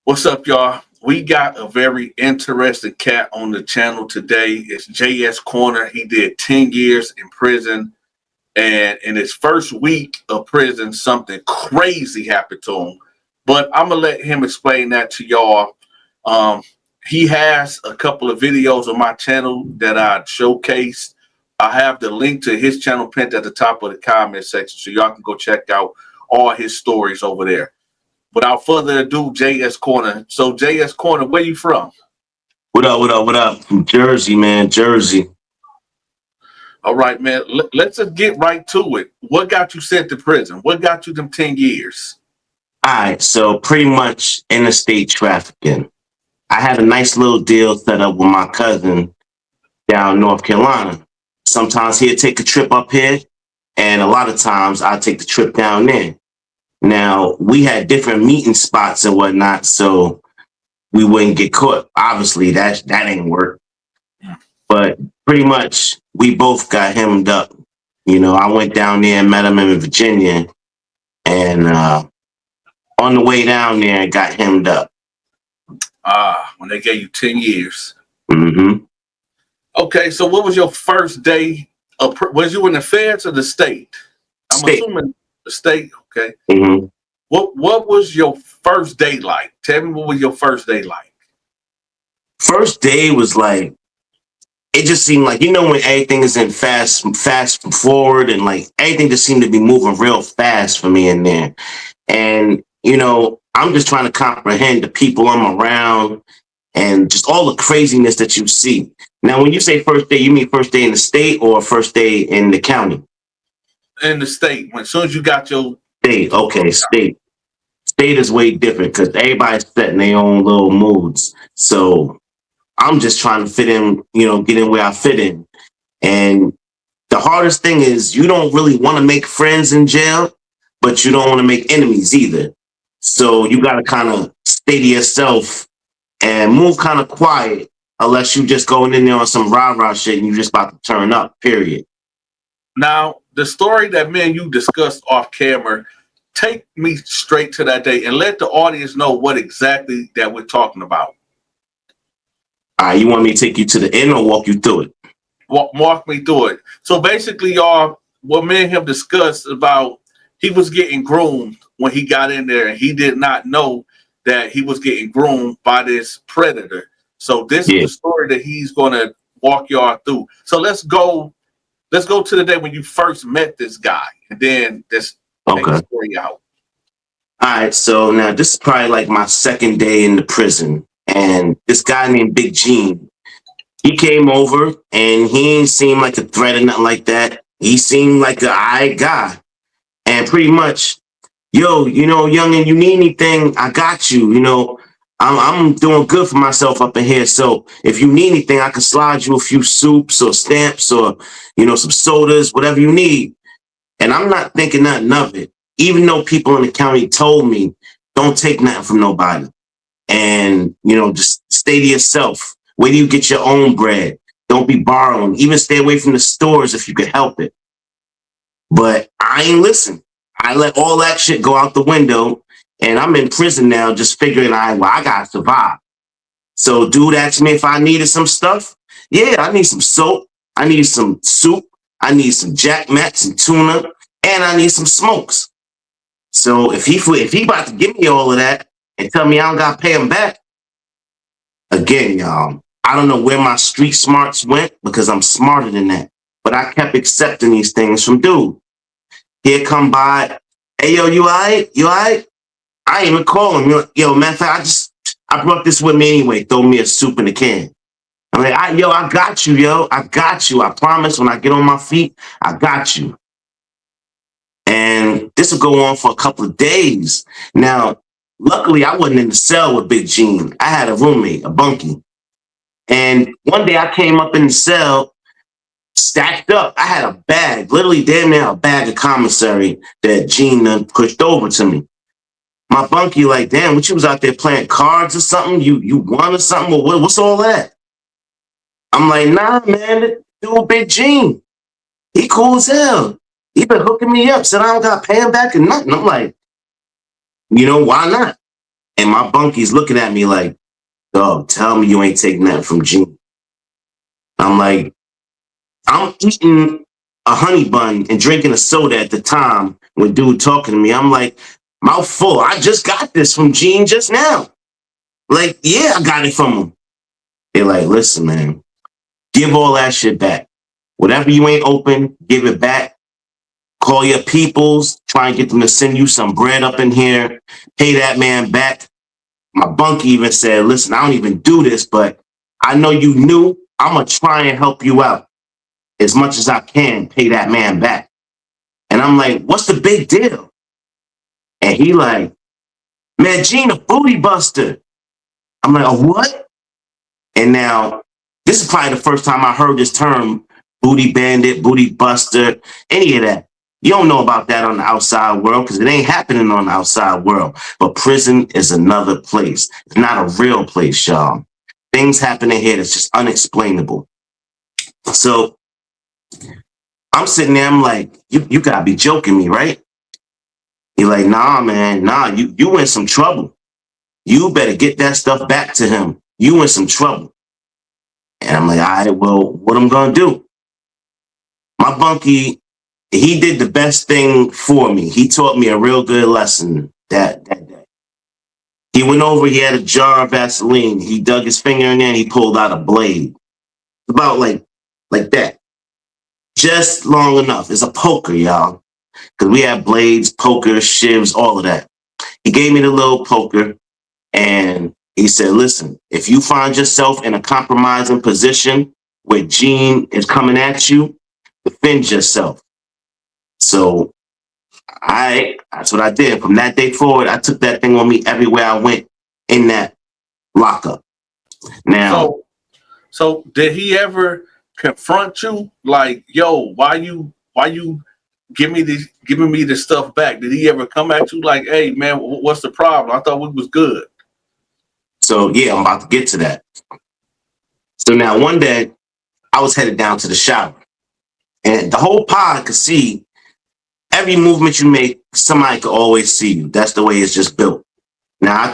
What's up, y'all? We got a very interesting cat on the channel today. It's JS Corner. He did 10 years in prison. And in his first week of prison, something crazy happened to him. But I'm going to let him explain that to y'all. Um, he has a couple of videos on my channel that I showcased. I have the link to his channel pinned at the top of the comment section, so y'all can go check out all his stories over there. Without further ado, JS Corner. So, JS Corner, where you from? What up, what up, what up? From Jersey, man, Jersey. All right, man. Let's just get right to it. What got you sent to prison? What got you them 10 years? All right, so pretty much interstate trafficking. I had a nice little deal set up with my cousin down North Carolina. Sometimes he'd take a trip up here, and a lot of times I'd take the trip down there. Now, we had different meeting spots and whatnot, so we wouldn't get caught. Obviously, that ain't work. But pretty much, we both got hemmed up. I went down there and met him in Virginia, and on the way down there, got hemmed up. When they gave you 10 years. Mm-hmm. Okay, so what was your first day was you in the feds or the state? I'm State. assuming the state. Okay. Mm-hmm. What was your first day like? Tell me, what was your first day like? First day was like, it just seemed like, when everything is in fast forward, and like everything just seemed to be moving real fast for me in there. And, I'm just trying to comprehend the people I'm around and just all the craziness that you see. Now, when you say first day, you mean first day in the state or first day in the county? In the state. As soon as you got your State. Okay, state. State is way different because everybody's setting their own little moods. So I'm just trying to fit in, get in where I fit in. And the hardest thing is you don't really want to make friends in jail, but you don't want to make enemies either. So you got to kind of stay to yourself and move kind of quiet unless you just going in there on some rah-rah shit and you just about to turn up, period. Now, the story that me and you discussed off camera, take me straight to that day and let the audience know what exactly that we're talking about. All right, you want me to take you to the end or walk you through it? Walk me through it. So basically, y'all, what me and him discussed about, he was getting groomed when he got in there, and he did not know that he was getting groomed by this predator. So this is the story that he's going to walk y'all through. So let's go to the day when you first met this guy, and then let's take the story out. All right, so now this is probably like my second day in the prison, and this guy named Big Gene, he came over, and he ain't seem like a threat or nothing like that. He seemed like an alright guy, and pretty much, yo, youngin', you need anything, I got you. I'm doing good for myself up in here, so if you need anything, I can slide you a few soups or stamps or, some sodas, whatever you need. And I'm not thinking nothing of it, even though people in the county told me, don't take nothing from nobody. And, just stay to yourself. Where do you get your own bread? Don't be borrowing. Even stay away from the stores if you could help it. But I ain't listen. I let all that shit go out the window, and I'm in prison now just figuring I gotta survive. So dude asked me if I needed some stuff. Yeah, I need some soap. I need some soup. I need some Jack Mats and tuna, and I need some smokes. So if he about to give me all of that and tell me I don't gotta pay him back, again, y'all, I don't know where my street smarts went because I'm smarter than that. But I kept accepting these things from dude. He'd come by, hey, yo, you all right? You all right? I ain't even call him. Yo, matter of fact, I brought this with me anyway. Throw me a soup in the can. I'm like, I got you, yo. I got you. I promise when I get on my feet, I got you. And this will go on for a couple of days. Now, luckily, I wasn't in the cell with Big Gene. I had a roommate, a bunkie. And one day I came up in the cell, stacked up. I had a bag, literally damn near a bag of commissary that Gene pushed over to me. My bunkie like, damn, what you was out there playing cards or something? You won or something? Or what's all that? I'm like, nah, man, dude, Big Gene. He cool as hell. He been hooking me up, said I don't got to pay him back or nothing. I'm like, why not? And my bunky's looking at me like, dog, tell me you ain't taking that from Gene. I'm like, I'm eating a honey bun and drinking a soda at the time when dude talking to me. I'm like, mouth full. I just got this from Gene just now. Like, yeah, I got it from him. They're like, listen, man, give all that shit back. Whatever you ain't open, give it back. Call your peoples, try and get them to send you some bread up in here. Pay that man back. My bunkie even said, listen, I don't even do this, but I know you knew. I'm going to try and help you out as much as I can. Pay that man back. And I'm like, what's the big deal? And he like, man, Gene, a booty buster. I'm like, a what? And now, this is probably the first time I heard this term, booty bandit, booty buster, any of that. You don't know about that on the outside world because it ain't happening on the outside world. But prison is another place. It's not a real place, y'all. Things happen in here that's just unexplainable. So I'm sitting there, I'm like, you gotta be joking me, right? He's like, nah, man, nah, you in some trouble. You better get that stuff back to him. You in some trouble. And I'm like, all right, well, what I'm gonna do? My bunkie, he did the best thing for me. He taught me a real good lesson that day. He went over, he had a jar of Vaseline. He dug his finger in there and he pulled out a blade. About like that. Just long enough. It's a poker, y'all. Because we have blades, poker, shivs, all of that. He gave me the little poker and he said, listen, if you find yourself in a compromising position where Gene is coming at you, defend yourself. So that's what I did. From that day forward, I took that thing on me everywhere I went in that lockup. Now, so did he ever confront you like, yo, why you giving me this stuff back? Did he ever come at you like, hey man, what's the problem? I thought we was good. So yeah, I'm about to get to that. So now one day I was headed down to the shower and the whole pod could see every movement you make, somebody could always see you. That's the way it's just built. Now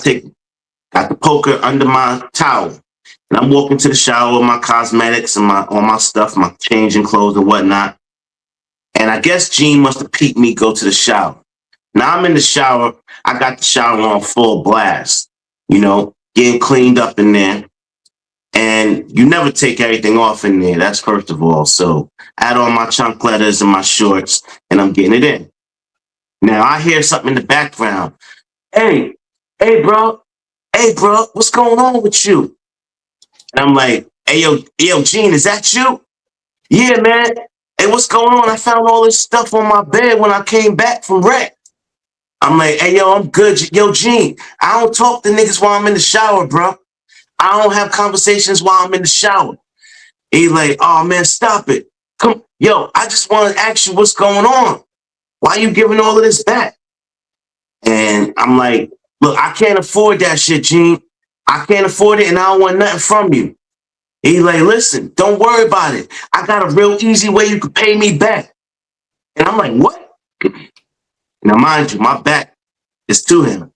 got the poker under my towel and I'm walking to the shower with my cosmetics and all my stuff, my changing clothes and whatnot. And I guess Gene must have peeped me go to the shower. Now I'm in the shower. I got the shower on full blast, getting cleaned up in there. And you never take everything off in there. That's first of all. So I had on my chancletas and my shorts and I'm getting it in. Now I hear something in the background. Hey, bro. Hey, bro, what's going on with you? And I'm like, hey, yo, Gene, is that you? Yeah, man. Hey, what's going on? I found all this stuff on my bed when I came back from rec. I'm like, hey, yo, I'm good. Yo, Gene, I don't talk to niggas while I'm in the shower, bro. I don't have conversations while I'm in the shower. He's like, oh, man, stop it. Come, yo, I just want to ask you what's going on. Why are you giving all of this back? And I'm like, look, I can't afford that shit, Gene. I can't afford it, and I don't want nothing from you. He's like, listen, don't worry about it. I got a real easy way you can pay me back. And I'm like, what? Now, mind you, my back is to him.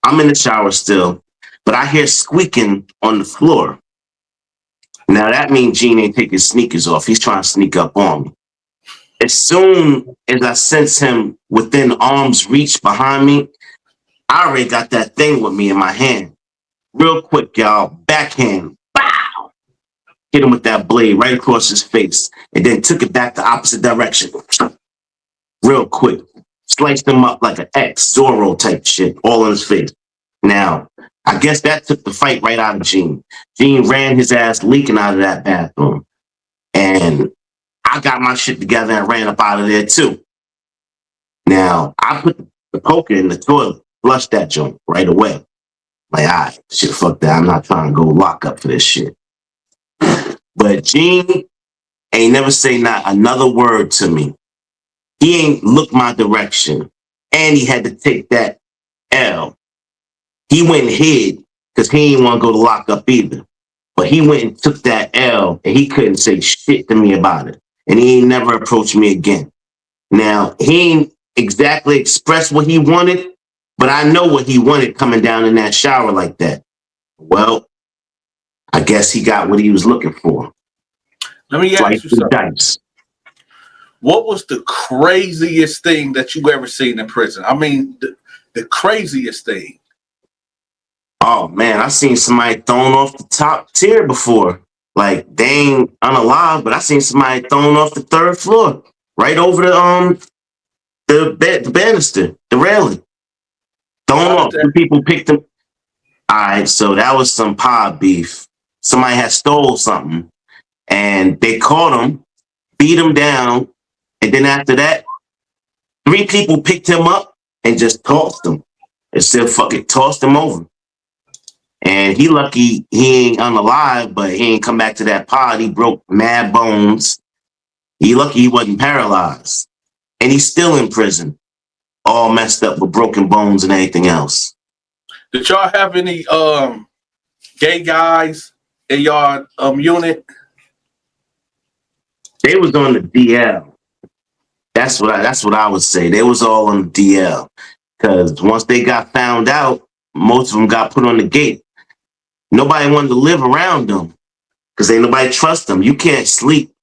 I'm in the shower still, but I hear squeaking on the floor. Now, that means Gene ain't taking his sneakers off. He's trying to sneak up on me. As soon as I sense him within arm's reach behind me, I already got that thing with me in my hand. Real quick, y'all, backhand. Bow! Hit him with that blade right across his face, and then took it back the opposite direction. Real quick. Sliced him up like an X, Zorro type shit, all in his face. Now, I guess that took the fight right out of Gene. Gene ran his ass leaking out of that bathroom. And I got my shit together and ran up out of there too. Now, I put the poker in the toilet, flushed that joint right away. Like, all right, shit, fuck that. I'm not trying to go lock up for this shit. But Gene ain't never say not another word to me. He ain't looked my direction. And he had to take that L. He went and hid because he ain't want to go to lock up either. But he went and took that L and he couldn't say shit to me about it. And he ain't never approached me again. Now, he ain't exactly expressed what he wanted, But I know what he wanted coming down in that shower like that. Well, I guess he got what he was looking for. Let me Slice ask you the something. dice. What was the craziest thing that you ever seen in prison? I mean, the craziest thing. Oh man, I seen somebody thrown off the top tier before. Like they ain't unalive, but I seen somebody thrown off the third floor, right over the banister, the railing. Thrown How did off. that? Two people picked him. All right, so that was some pod beef. Somebody had stole something, and they caught him, beat him down, and then after that, three people picked him up and just tossed him. And said, "Fuck it," tossed him over. And he lucky he ain't unalive, but he ain't come back to that pod. He broke mad bones. He lucky he wasn't paralyzed. And he's still in prison, all messed up with broken bones and everything else. Did y'all have any gay guys in your unit? They was on the DL. That's what I would say. They was all on the DL. Because once they got found out, most of them got put on the gate. Nobody wanted to live around them because ain't nobody trust them. You can't sleep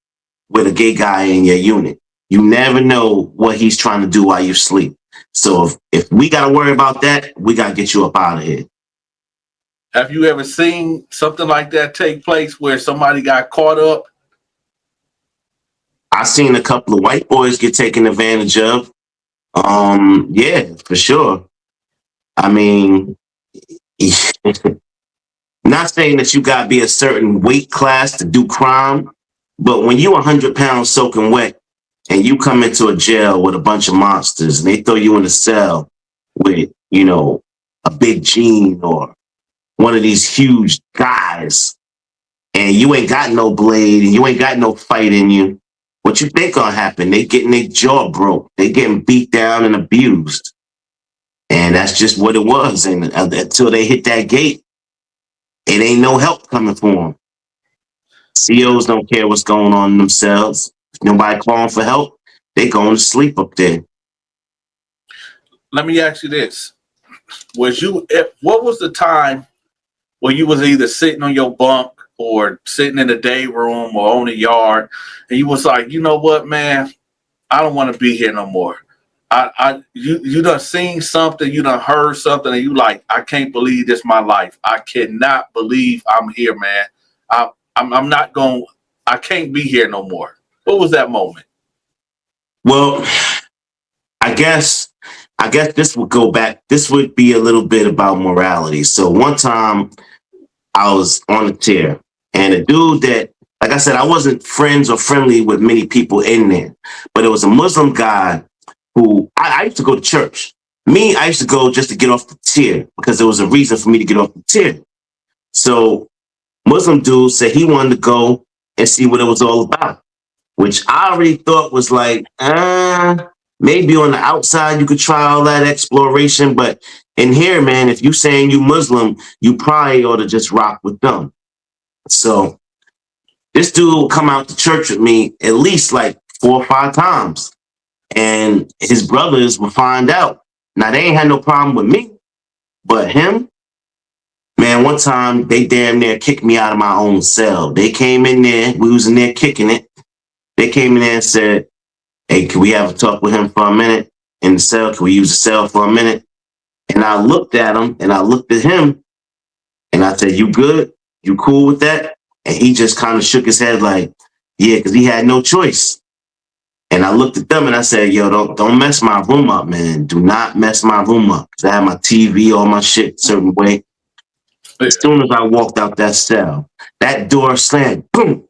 with a gay guy in your unit. You never know what he's trying to do while you sleep. So if we got to worry about that, we got to get you up out of here. Have you ever seen something like that take place where somebody got caught up? I seen a couple of white boys get taken advantage of. Yeah, for sure. I mean, not saying that you got to be a certain weight class to do crime, but when you 100 pounds soaking wet and you come into a jail with a bunch of monsters and they throw you in a cell with, a big Gene or one of these huge guys, and you ain't got no blade and you ain't got no fight in you, what you think gonna happen? They getting their jaw broke. They getting beat down and abused. And that's just what it was. And until they hit that gate, it ain't no help coming for them. COs don't care what's going on themselves. If nobody calling for help, they going to sleep up there. Let me ask you this. What was the time when you was either sitting on your bunk or sitting in the day room or on the yard and you was like, you know what, man, I don't want to be here no more. You done seen something, you done heard something, and you like, I can't believe this is my life. I cannot believe I'm here, man. I'm not going. I can't be here no more. What was that moment? Well, I guess this would go back. This would be a little bit about morality. So one time I was on a tear, and a dude that, like I said, I wasn't friends or friendly with many people in there, but it was a Muslim guy who I used to go to church. Me, I used to go just to get off the tier because there was a reason for me to get off the tier. So Muslim dude said he wanted to go and see what it was all about, which I already thought was like, maybe on the outside you could try all that exploration, but in here, man, if you saying you Muslim, you probably ought to just rock with them. So this dude will come out to church with me at least like 4 or 5 times, and his brothers will find out. Now they ain't had no problem with me, but him, man, one time they damn near kicked me out of my own cell. They came in there, we was in there kicking it. They came in there and said, "Hey, can we have a talk with him for a minute in the cell? Can we use the cell for a minute?" And I looked at him and I looked at him and I said, "You good? You cool with that?" And he just kind of shook his head like, "Yeah," because he had no choice. And I looked at them and I said, "Yo, don't mess my room up, man. Do not mess my room up." Because I had my TV, all my shit a certain way. As soon as I walked out that cell, that door slammed. Boom.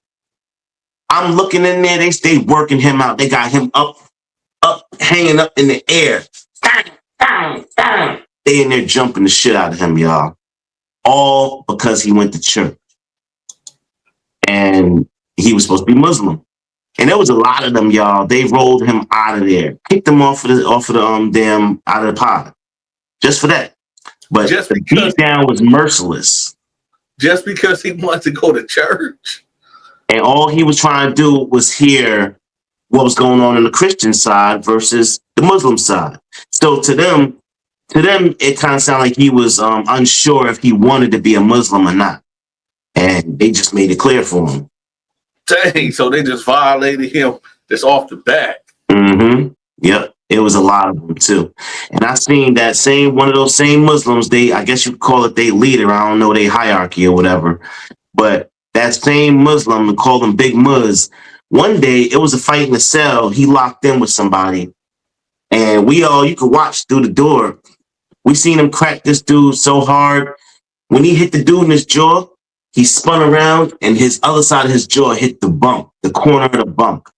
I'm looking in there. They stay working him out. They got him up, hanging up in the air. They in there jumping the shit out of him, y'all. All because he went to church. And he was supposed to be Muslim. And there was a lot of them, y'all. They rolled him out of there, kicked him off of the damn out of the pod, just for that. But Just the because beatdown was merciless. just because he wanted to go to church. And all he was trying to do was hear what was going on the Christian side versus the Muslim side. So to them, To them, it kind of sounded like he was unsure if he wanted to be a Muslim or not, and they just made it clear for him. Dang, so they just violated him just off the bat. Mm-hmm. Yep. It was a lot of them too. And I seen that same one of those same Muslims, I guess you could call it their leader. I don't know, their hierarchy or whatever. But that same Muslim, we call them Big Muz. One day it was a fight in the cell. He locked in with somebody. And you could watch through the door. We seen him crack this dude so hard. When he hit the dude in his jaw, he spun around and his other side of his jaw hit the bunk, the corner of the bunk.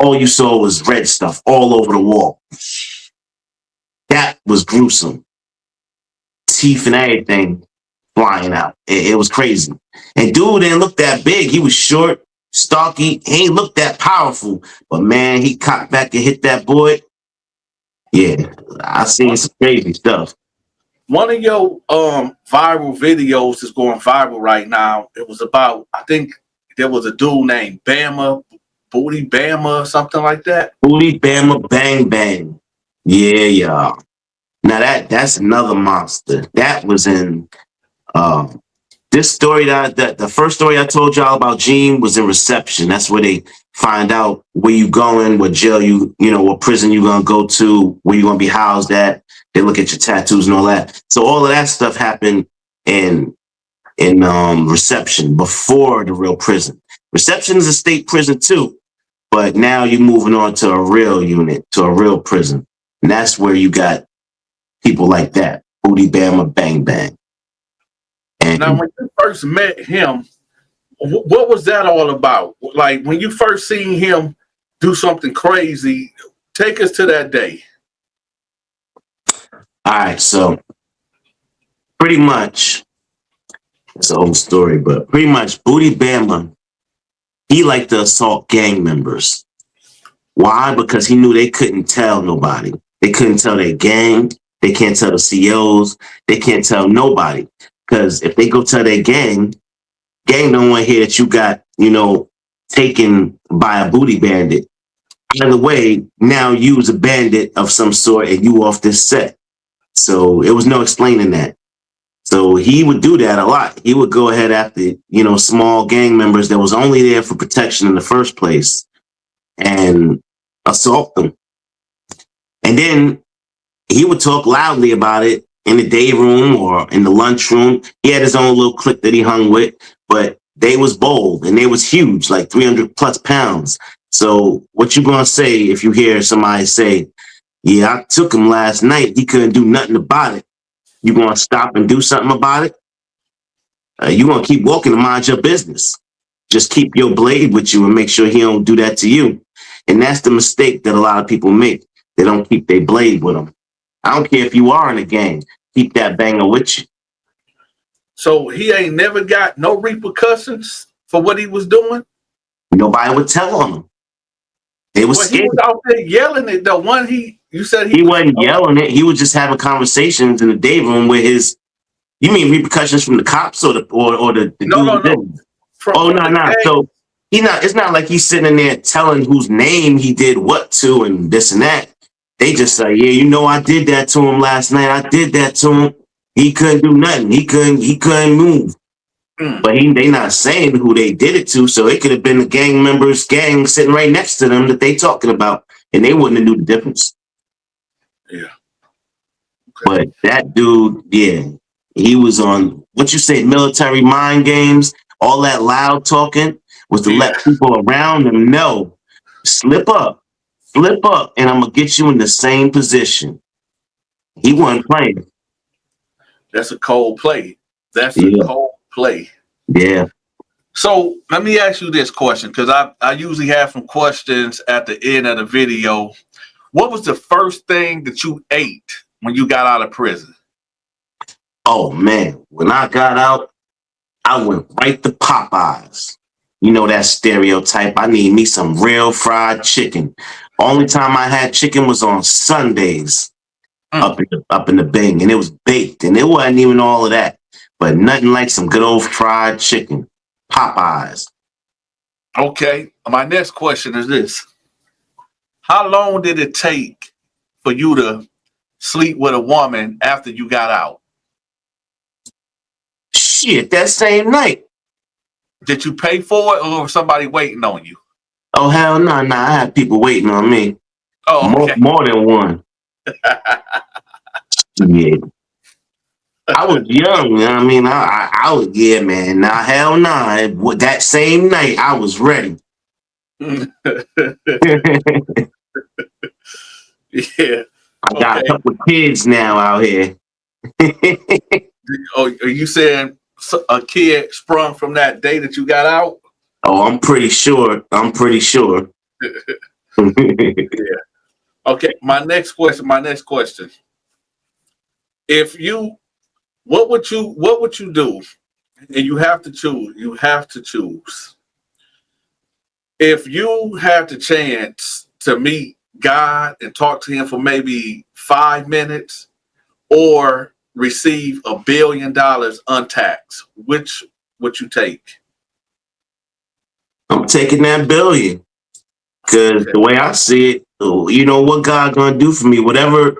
All you saw was red stuff all over the wall. That was gruesome. Teeth and everything flying out. It was crazy. And dude didn't look that big. He was short, stocky. He ain't look that powerful. But man, he cocked back and hit that boy. Yeah, I seen some crazy stuff. One of your viral videos is going viral right now. It was about, I think there was a dude named Bama, Booty Bama, or something like that. Booty Bama Bang Bang. Yeah, yeah. Now that's another monster. That was in this story that the first story I told y'all about Gene was in reception. That's where they find out where you going, what jail what prison you gonna go to, where you gonna be housed at. They look at your tattoos and all that. So all of that stuff happened in reception before the real prison. Reception is a state prison too, but now you're moving on to a real unit, to a real prison. And that's where you got people like that. Booty Bama Bang Bang. And now, when you first met him, what was that all about? Like, when you first seen him do something crazy, take us to that day. All right, so pretty much, it's an old story, but pretty much Booty Bama, he liked to assault gang members. Why? Because he knew they couldn't tell nobody. They couldn't tell their gang. They can't tell the COs. They can't tell nobody. Because if they go tell their gang don't want to hear that you got, taken by a booty bandit. By the way, now you was a bandit of some sort and you off this set. So it was no explaining that. So he would do that a lot. He would go ahead after, small gang members that was only there for protection in the first place and assault them. And then he would talk loudly about it in the day room or in the lunch room. He had his own little clique that he hung with, but they was bold and they was huge, like 300 plus pounds. So what you gonna say if you hear somebody say, yeah, I took him last night. He couldn't do nothing about it. You gonna stop and do something about it? You gonna keep walking and mind your business. Just keep your blade with you and make sure he don't do that to you. And that's the mistake that a lot of people make. They don't keep their blade with them. I don't care if you are in a gang. Keep that banger with you. So he ain't never got no repercussions for what he was doing? Nobody would tell on him. They was scared. He was out there yelling it. The one you said he wasn't yelling it. He was just having conversations in the day room with his. You mean repercussions from the cops or the no. No. So he not. It's not like he's sitting in there telling whose name he did what to and this and that. They just say, yeah, I did that to him last night. I did that to him. He couldn't do nothing. He couldn't move. But they not saying who they did it to, so it could have been the gang members' gang sitting right next to them that they talking about, and they wouldn't have knew the difference. Yeah. Okay. But that dude, he was on what you say, military mind games. All that loud talking was to let people around him know, slip up, and I'm gonna get you in the same position. He wasn't playing. That's a cold play. That's a cold play. Yeah. So let me ask you this question, because I usually have some questions at the end of the video. What was the first thing that you ate when you got out of prison? Oh man, when I got out, I went right to Popeyes. You know that stereotype. I need me some real fried chicken. Only time I had chicken was on Sundays up in the Bing, and it was baked, and it wasn't even all of that. But nothing like some good old fried chicken. Popeyes. Okay, my next question is this. How long did it take for you to sleep with a woman after you got out? Shit, that same night. Did you pay for it or was somebody waiting on you? Oh hell no, nah. I had people waiting on me. Oh, okay. More than one. Yeah. I was young, you know what I mean? I was, yeah, man. Nah, hell nah. That same night, I was ready. Yeah. I got a Okay. couple of kids now out here. Oh, are you saying a kid sprung from that day that you got out? Oh, I'm pretty sure. I'm pretty sure. Yeah. Okay. My next question. If you, what would you do? And you have to choose. You have to choose. If you had the chance to meet God and talk to him for maybe 5 minutes or receive $1 billion untaxed, which would you take? I'm taking that billion. Because Okay. the way I see it, you know what God gonna do for me? Whatever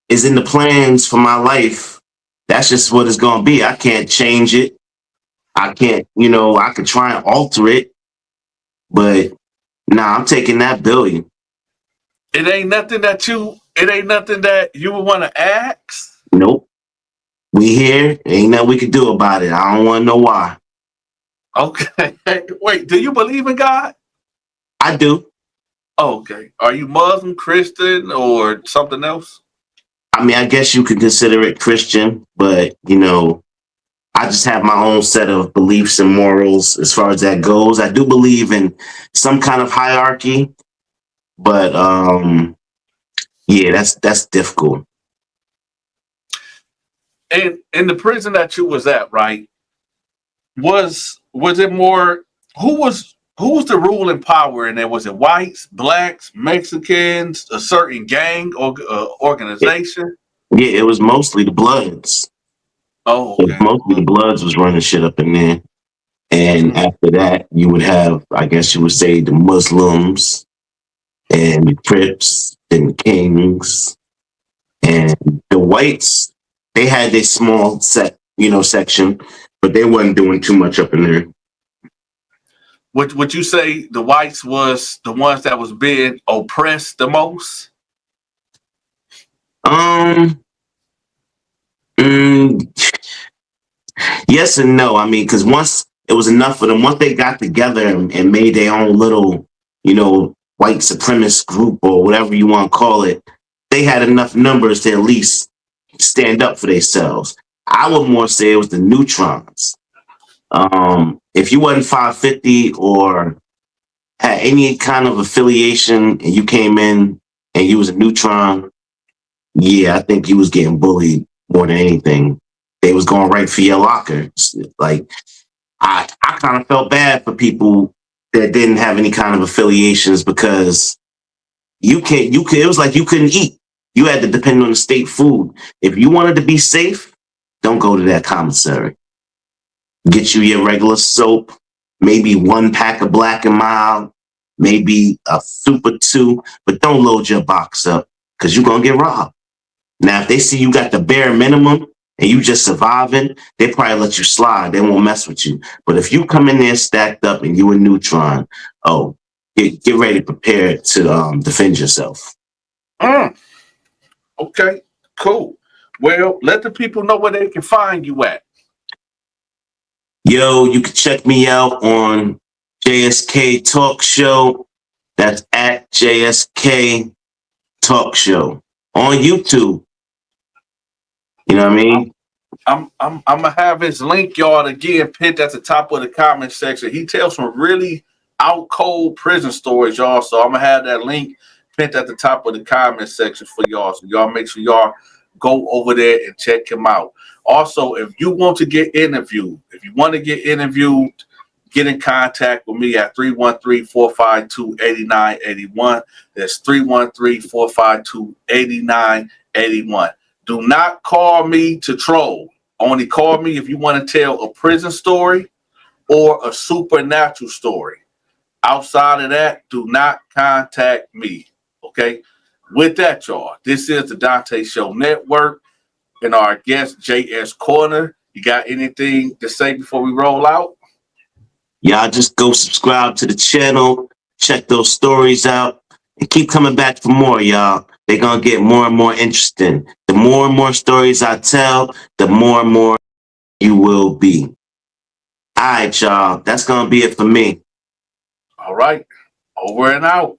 is in the plans for my life, that's just what it's gonna be. I can't change it. I can't, I could try and alter it, but nah, I'm taking that billion. It ain't nothing that you would want to ask. Nope. We here. Ain't nothing we can do about it. I don't want to know why. Okay. Wait, do you believe in God? I do. Okay. Are you Muslim, Christian, or something else? I mean, I guess you could consider it Christian, but I just have my own set of beliefs and morals as far as that goes. I do believe in some kind of hierarchy, but yeah, that's difficult. And in the prison that you was at, right? Was it more who was the ruling power in there? Was it whites, blacks, Mexicans, a certain gang or It, organization? yeah, it was mostly the Bloods. Oh, It was okay. mostly the Bloods was running shit up in there. And Mm. after that, you would have, I guess you would say, the Muslims and the Crips and the Kings and the whites. They had their small section, but they wasn't doing too much up in there. Would you say the whites was the ones that was being oppressed the most? Um, mm, yes and no. I mean, because once it was enough for them, once they got together and made their own little, white supremacist group or whatever you want to call it, they had enough numbers to at least stand up for themselves. I would more say it was the neutrons. If you wasn't 550 or had any kind of affiliation and you came in and you was a neutron, yeah, I think you was getting bullied more than anything. They was going right for your locker. Like I kind of felt bad for people that didn't have any kind of affiliations because it was like you couldn't eat. You had to depend on the state food. If you wanted to be safe, don't go to that commissary. Get you your regular soap, maybe one pack of Black and Mild, maybe a Super 2, but don't load your box up because you're going to get robbed. Now, if they see you got the bare minimum and you just surviving, they probably let you slide. They won't mess with you. But if you come in there stacked up and you a neutron, oh, get ready, prepared to defend yourself. Mm, okay, cool. Well, let the people know where they can find you at. Yo, you can check me out on JSK Talk Show. That's at JSK Talk Show on YouTube. You know what I mean? I'm gonna have his link, y'all, again pinned at the top of the comment section. He tells some really out cold prison stories, y'all. So I'm gonna have that link pinned at the top of the comment section for y'all. So y'all make sure y'all go over there and check him out. Also, if you want to get interviewed, get in contact with me at 313-452-8981. That's 313-452-8981. Do not call me to troll. Only call me if you want to tell a prison story or a supernatural story. Outside of that, do not contact me. Okay? With that, y'all, this is the Dante Show Network and our guest, JS Corner. You got anything to say before we roll out? Y'all just go subscribe to the channel, check those stories out, and keep coming back for more, y'all. They're going to get more and more interesting. The more and more stories I tell, the more and more you will be. All right, y'all. That's going to be it for me. All right, over and out.